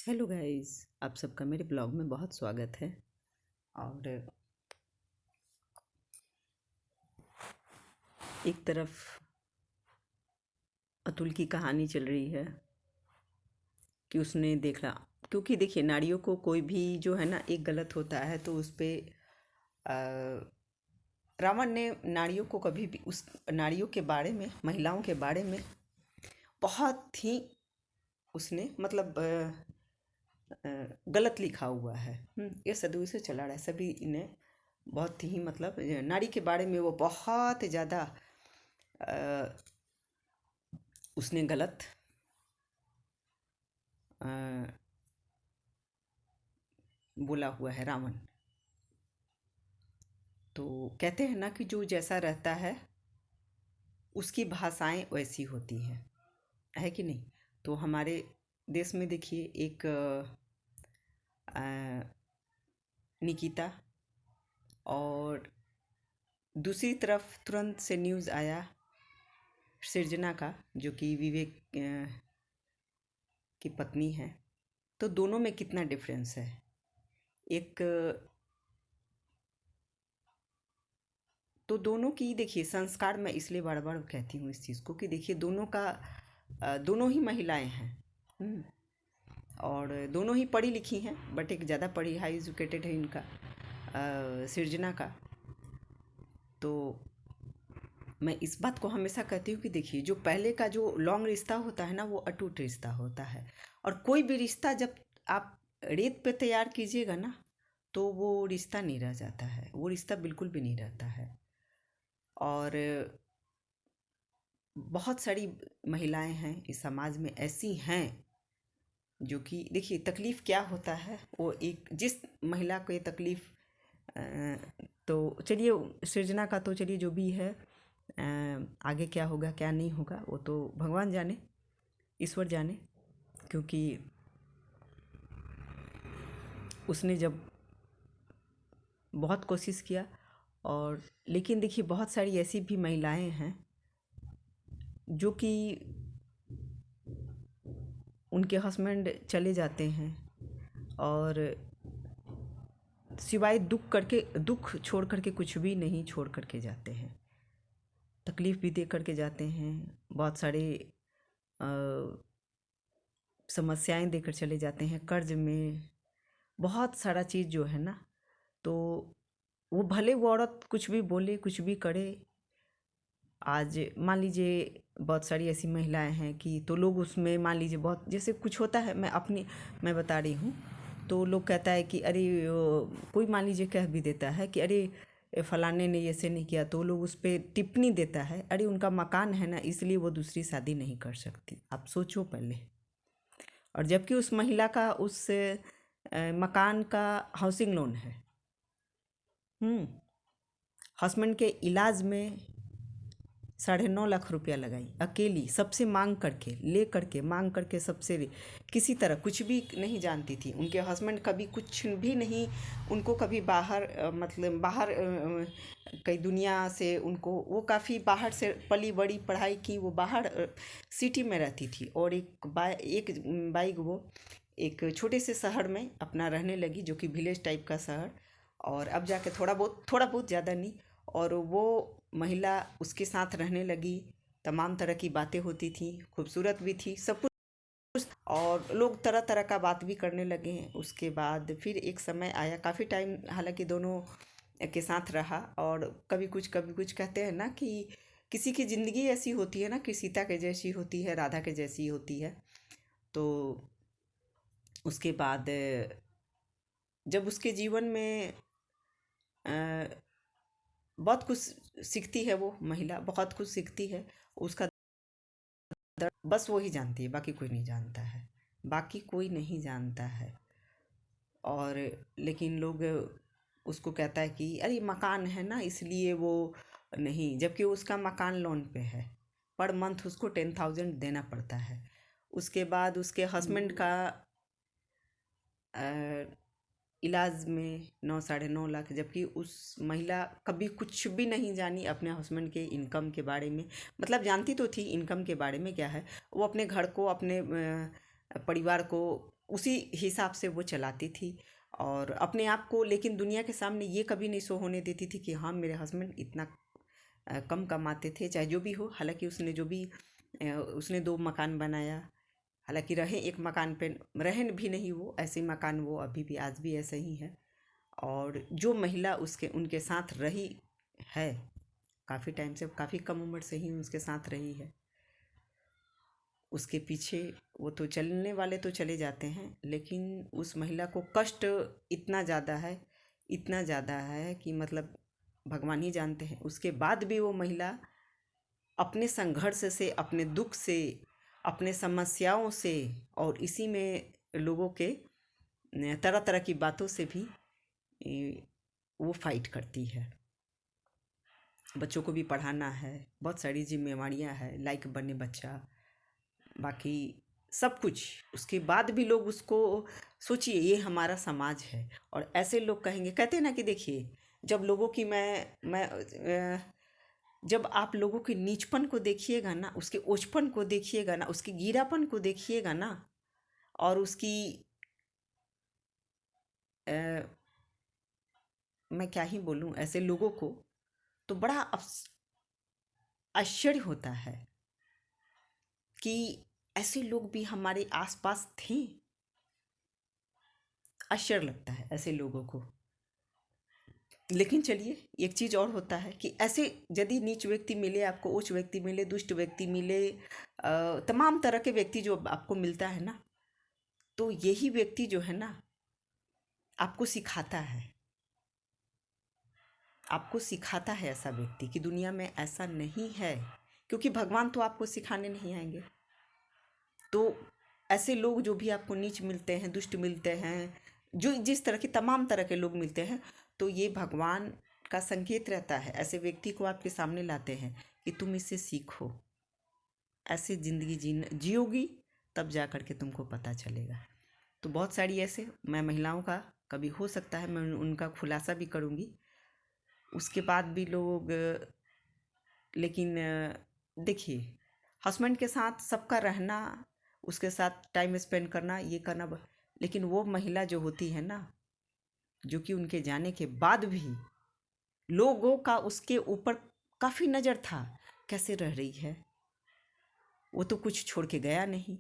Hello guys, आप सबका मेरे ब्लॉग में बहुत स्वागत है। और एक तरफ अतुल की कहानी चल रही है कि उसने देखा, क्योंकि देखिए नारियों को कोई भी जो है ना एक गलत होता है तो उस पर रावण ने नारियों को कभी भी उस नारियों के बारे में, महिलाओं के बारे में बहुत ही उसने मतलब गलत लिखा हुआ है। ये सदी से चला रहा है, सभी ने बहुत ही मतलब नारी के बारे में वो बहुत ज़्यादा उसने गलत अ, बोला हुआ है रावण। तो कहते हैं ना कि जो जैसा रहता है उसकी भाषाएं वैसी होती हैं, है कि नहीं। तो हमारे देश में देखिए एक निकिता, और दूसरी तरफ तुरंत से न्यूज़ आया सृजना का, जो कि विवेक की पत्नी है। तो दोनों में कितना डिफरेंस है। एक तो दोनों की देखिए संस्कार, मैं इसलिए बार बार कहती हूँ इस चीज़ को कि देखिए दोनों का दोनों ही महिलाएं हैं। और दोनों ही पढ़ी लिखी हैं, बट एक ज़्यादा पढ़ी हाई एजुकेटेड है इनका, सृजना का। तो मैं इस बात को हमेशा कहती हूँ कि देखिए जो पहले का जो लॉन्ग रिश्ता होता है ना, वो अटूट रिश्ता होता है। और कोई भी रिश्ता जब आप रेत पे तैयार कीजिएगा ना, तो वो रिश्ता नहीं रह जाता है, वो रिश्ता बिल्कुल भी नहीं रहता है। और बहुत सारी महिलाएं हैं इस समाज में ऐसी हैं जो कि देखिए तकलीफ़ क्या होता है, वो एक जिस महिला को ये तकलीफ़ तो चलिए सृजना का तो चलिए जो भी है, आगे क्या होगा क्या नहीं होगा वो तो भगवान जाने, ईश्वर जाने। क्योंकि उसने जब बहुत कोशिश किया, और लेकिन देखिए बहुत सारी ऐसी भी महिलाएं हैं जो कि उनके हस्बैंड चले जाते हैं और सिवाय दुख छोड़ करके कुछ भी नहीं छोड़ करके जाते हैं। तकलीफ़ भी दे करके जाते हैं, बहुत सारे समस्याएं देकर चले जाते हैं, कर्ज में बहुत सारा चीज़ जो है ना। तो वो भले वो औरत कुछ भी बोले कुछ भी करे, आज मान लीजिए बहुत सारी ऐसी महिलाएं हैं कि तो लोग उसमें मान लीजिए बहुत जैसे कुछ होता है, मैं बता रही हूँ। तो लोग कहता है कि अरे कोई मान लीजिए कह भी देता है कि अरे फलाने ने ऐसे नहीं किया, तो लोग उस पर टिप्पणी देता है, अरे उनका मकान है ना इसलिए वो दूसरी शादी नहीं कर सकती। आप सोचो पहले। और जबकि उस महिला का उस मकान का हाउसिंग लोन है। हस्बैंड के इलाज में 9.5 लाख रुपया लगाई अकेली, सबसे मांग करके, ले करके मांग करके, सबसे किसी तरह, कुछ भी नहीं जानती थी। उनके हस्बैंड कभी कुछ भी नहीं, उनको कभी बाहर मतलब बाहर कई दुनिया से उनको, वो काफ़ी बाहर से पली बड़ी पढ़ाई की, वो बाहर सिटी में रहती थी। और एक बाइक वो एक छोटे से शहर में अपना रहने लगी, जो कि विलेज टाइप का शहर। और अब जाके थोड़ा बहुत ज़्यादा नहीं। और वो महिला उसके साथ रहने लगी, तमाम तरह की बातें होती थी, खूबसूरत भी थी, सब कुछ। और लोग तरह तरह का बात भी करने लगे हैं। उसके बाद फिर एक समय आया, काफ़ी टाइम हालांकि दोनों के साथ रहा, और कभी कुछ कहते हैं ना कि किसी की ज़िंदगी ऐसी होती है ना कि सीता के जैसी होती है, राधा के जैसी होती है। तो उसके बाद जब उसके जीवन में बहुत कुछ सीखती है, वो महिला बहुत कुछ सीखती है, उसका दर्द बस वो ही जानती है, बाकी कोई नहीं जानता है, बाकी कोई नहीं जानता है। और लेकिन लोग उसको कहता है कि अरे मकान है ना इसलिए वो नहीं, जबकि उसका मकान लोन पे है, पर मंथ उसको 10,000 देना पड़ता है। उसके बाद उसके हस्बैंड का इलाज में 9.5 लाख, जबकि उस महिला कभी कुछ भी नहीं जानी अपने हस्बैंड के इनकम के बारे में। मतलब जानती तो थी इनकम के बारे में क्या है, वो अपने घर को अपने परिवार को उसी हिसाब से वो चलाती थी और अपने आप को, लेकिन दुनिया के सामने ये कभी नहीं शो होने देती थी कि हाँ मेरे हस्बैंड इतना कम कमाते थे। चाहे जो भी हो, हालांकि उसने जो भी उसने 2 मकान बनाया, हालांकि रहे एक मकान पे, रहे भी नहीं वो ऐसे मकान, वो अभी भी आज भी ऐसे ही है। और जो महिला उसके उनके साथ रही है काफ़ी टाइम से, काफ़ी कम उम्र से ही उसके साथ रही है, उसके पीछे वो तो चलने वाले तो चले जाते हैं, लेकिन उस महिला को कष्ट इतना ज़्यादा है, इतना ज़्यादा है कि मतलब भगवान ही जानते हैं। उसके बाद भी वो महिला अपने संघर्ष से, अपने दुख से, अपने समस्याओं से और इसी में लोगों के तरह तरह की बातों से भी वो फाइट करती है। बच्चों को भी पढ़ाना है, बहुत सारी जिम्मेवारियां है, लाइक बने बच्चा, बाकी सब कुछ। उसके बाद भी लोग उसको, सोचिए ये हमारा समाज है और ऐसे लोग कहेंगे, कहते हैं ना कि देखिए जब लोगों की जब आप लोगों के नीचपन को देखिएगा ना, उसके ओछपन को देखिएगा ना, उसके गीरापन को देखिएगा ना, और उसकी अ, मैं क्या ही बोलूं ऐसे लोगों को, तो बड़ा आश्चर्य होता है कि ऐसे लोग भी हमारे आसपास थे। आश्चर्य लगता है ऐसे लोगों को। लेकिन चलिए, एक चीज़ और होता है कि ऐसे यदि नीच व्यक्ति मिले आपको, उच्च व्यक्ति मिले, दुष्ट व्यक्ति मिले, तमाम तरह के व्यक्ति जो आपको मिलता है ना, तो यही व्यक्ति जो है ना आपको सिखाता है, आपको सिखाता है ऐसा व्यक्ति कि दुनिया में ऐसा नहीं है, क्योंकि भगवान तो आपको सिखाने नहीं आएंगे। तो ऐसे लोग जो भी आपको नीच मिलते हैं, दुष्ट मिलते हैं, जो जिस तरह के तमाम तरह के लोग मिलते हैं, तो ये भगवान का संकेत रहता है, ऐसे व्यक्ति को आपके सामने लाते हैं कि तुम इससे सीखो, ऐसे ज़िंदगी जियोगी, तब जा कर के तुमको पता चलेगा। तो बहुत सारी ऐसे, मैं महिलाओं का कभी हो सकता है मैं उनका खुलासा भी करूँगी, उसके बाद भी लोग, लेकिन देखिए, हस्बैंड के साथ सबका रहना, उसके साथ टाइम स्पेंड करना, ये करना, लेकिन वो महिला जो होती है ना, जो कि उनके जाने के बाद भी लोगों का उसके ऊपर काफ़ी नज़र था, कैसे रह रही है, वो तो कुछ छोड़ के गया नहीं,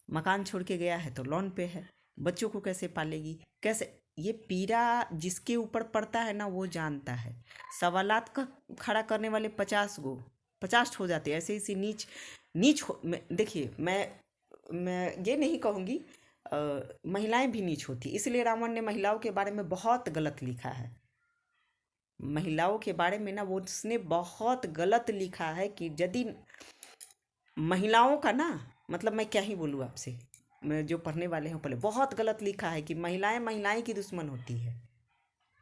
मकान छोड़ के गया है तो लोन पे है, बच्चों को कैसे पालेगी, कैसे, ये पीड़ा जिसके ऊपर पड़ता है ना वो जानता है। सवालात का खड़ा करने वाले 50 हो जाते हैं ऐसे, इसी नीच नीच देखिए, मैं ये नहीं कहूँगी, महिलाएं भी नीच होती, इसलिए रावण ने महिलाओं के बारे में बहुत गलत लिखा है। महिलाओं के बारे में ना वो उसने बहुत गलत लिखा है कि यदि महिलाओं का ना, मतलब मैं क्या ही बोलूँ आपसे, मैं जो पढ़ने वाले हैं पहले, बहुत गलत लिखा है कि महिलाएं महिलाएं की दुश्मन होती है,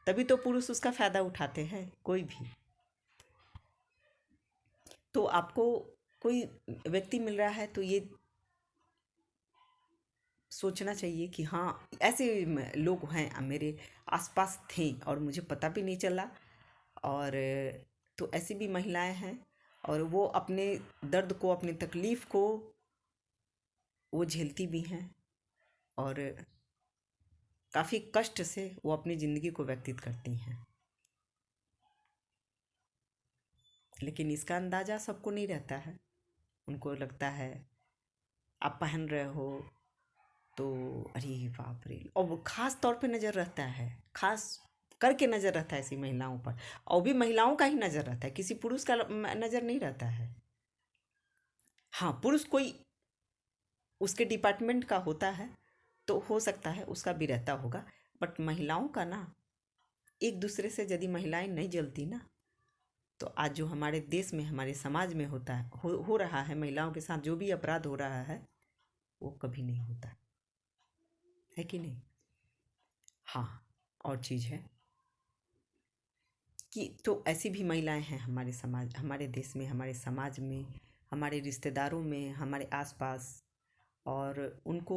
तभी तो पुरुष उसका फ़ायदा उठाते हैं कोई भी। तो आपको कोई व्यक्ति मिल रहा है तो ये सोचना चाहिए कि हाँ ऐसे लोग हैं मेरे आसपास थे और मुझे पता भी नहीं चला, और तो ऐसी भी महिलाएं हैं और वो अपने दर्द को, अपनी तकलीफ़ को वो झेलती भी हैं और काफ़ी कष्ट से वो अपनी ज़िंदगी को व्यतीत करती हैं। लेकिन इसका अंदाज़ा सबको नहीं रहता है, उनको लगता है आप पहन रहे हो तो अरे बाप रे, और वो खास तौर पे नज़र रहता है, खास करके नज़र रहता है ऐसी महिलाओं पर, और भी महिलाओं का ही नज़र रहता है, किसी पुरुष का नज़र नहीं रहता है। हाँ, पुरुष कोई उसके डिपार्टमेंट का होता है तो हो सकता है उसका भी रहता होगा, बट महिलाओं का ना, एक दूसरे से यदि महिलाएं नहीं जलती ना, तो आज जो हमारे देश में, हमारे समाज में होता है, हो रहा है, महिलाओं के साथ जो भी अपराध हो रहा है वो कभी नहीं होता है कि नहीं। हाँ, और चीज़ है कि तो ऐसी भी महिलाएं हैं हमारे समाज, हमारे देश में, हमारे समाज में, हमारे रिश्तेदारों में, हमारे आसपास, और उनको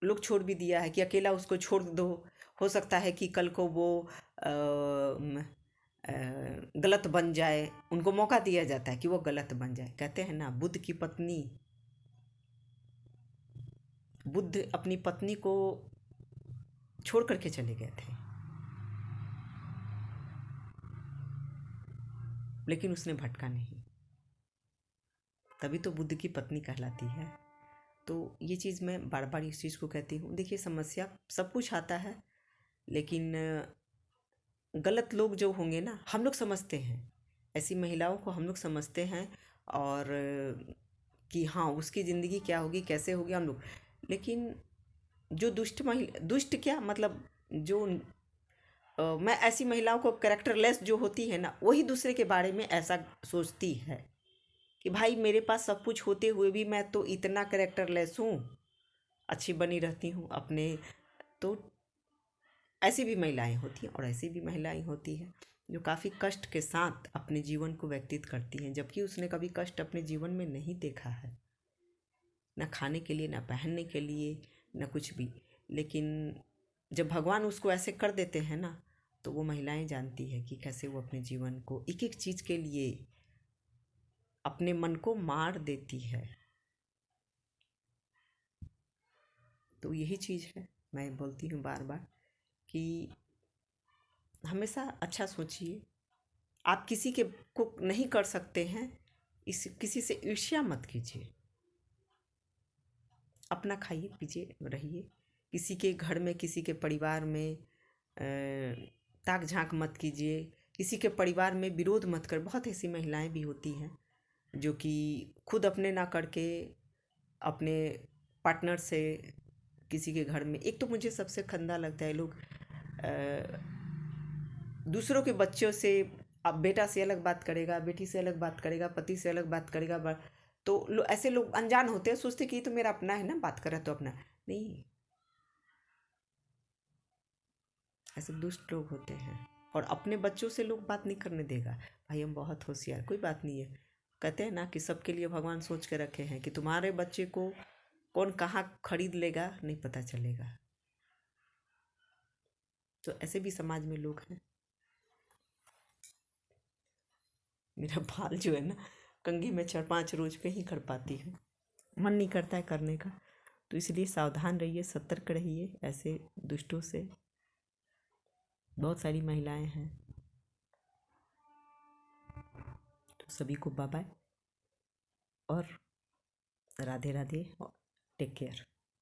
लोग छोड़ भी दिया है कि अकेला उसको छोड़ दो, हो सकता है कि कल को वो गलत बन जाए, उनको मौका दिया जाता है कि वो गलत बन जाए। कहते हैं ना, बुद्ध की पत्नी बुद्ध अपनी पत्नी को छोड़ करके चले गए थे, लेकिन उसने भटका नहीं, तभी तो बुद्ध की पत्नी कहलाती है। तो ये चीज़ मैं बार बार इस चीज़ को कहती हूँ। देखिए, समस्या सब कुछ आता है, लेकिन गलत लोग जो होंगे ना, हम लोग समझते हैं, ऐसी महिलाओं को हम लोग समझते हैं, और कि हाँ उसकी ज़िंदगी क्या होगी, कैसे होगी हम लोग। लेकिन जो दुष्ट महिला, दुष्ट क्या मतलब, जो मैं ऐसी महिलाओं को, कैरेक्टरलेस जो होती है ना, वही दूसरे के बारे में ऐसा सोचती है कि भाई मेरे पास सब कुछ होते हुए भी मैं तो इतना कैरेक्टरलेस हूँ, अच्छी बनी रहती हूँ अपने। तो ऐसी भी महिलाएं होती हैं, और ऐसी भी महिलाएं होती हैं जो काफ़ी कष्ट के साथ अपने जीवन को व्यतीत करती हैं, जबकि उसने कभी कष्ट अपने जीवन में नहीं देखा है, ना खाने के लिए, ना पहनने के लिए, ना कुछ भी। लेकिन जब भगवान उसको ऐसे कर देते हैं ना, तो वो महिलाएं जानती है कि कैसे वो अपने जीवन को एक एक चीज़ के लिए अपने मन को मार देती है। तो यही चीज़ है, मैं बोलती हूँ बार बार कि हमेशा अच्छा सोचिए। आप किसी के को नहीं कर सकते हैं, इस किसी से ईर्ष्या मत कीजिए, अपना खाइए पीजिए रहिए। किसी के घर में, किसी के परिवार में ताक झांक मत कीजिए, किसी के परिवार में विरोध मत कर। बहुत ऐसी महिलाएं भी होती हैं जो कि खुद अपने ना करके अपने पार्टनर से, किसी के घर में, एक तो मुझे सबसे गंदा लगता है लोग दूसरों के बच्चों से, अब बेटा से अलग बात करेगा, बेटी से अलग बात करेगा, पति से अलग बात करेगा। तो ऐसे लोग अनजान होते हैं, सोचते कि ये तो मेरा अपना है ना, बात कर रहा है तो अपना नहीं। ऐसे दुष्ट लोग होते हैं, और अपने बच्चों से लोग बात नहीं करने देगा। भाई हम बहुत होशियार, कोई बात नहीं है। कहते हैं ना कि सबके लिए भगवान सोच के रखे हैं, कि तुम्हारे बच्चे को कौन कहाँ खरीद लेगा नहीं पता चलेगा। तो ऐसे भी समाज में लोग हैं। मेरा बाल जो है ना, कंघी में 4-5 रोज पे ही कर पाती हूँ, मन नहीं करता है करने का। तो इसलिए सावधान रहिए, सतर्क रहिए ऐसे दुष्टों से। बहुत सारी महिलाएं हैं। तो सभी को बाय बाय और राधे राधे, और टेक केयर।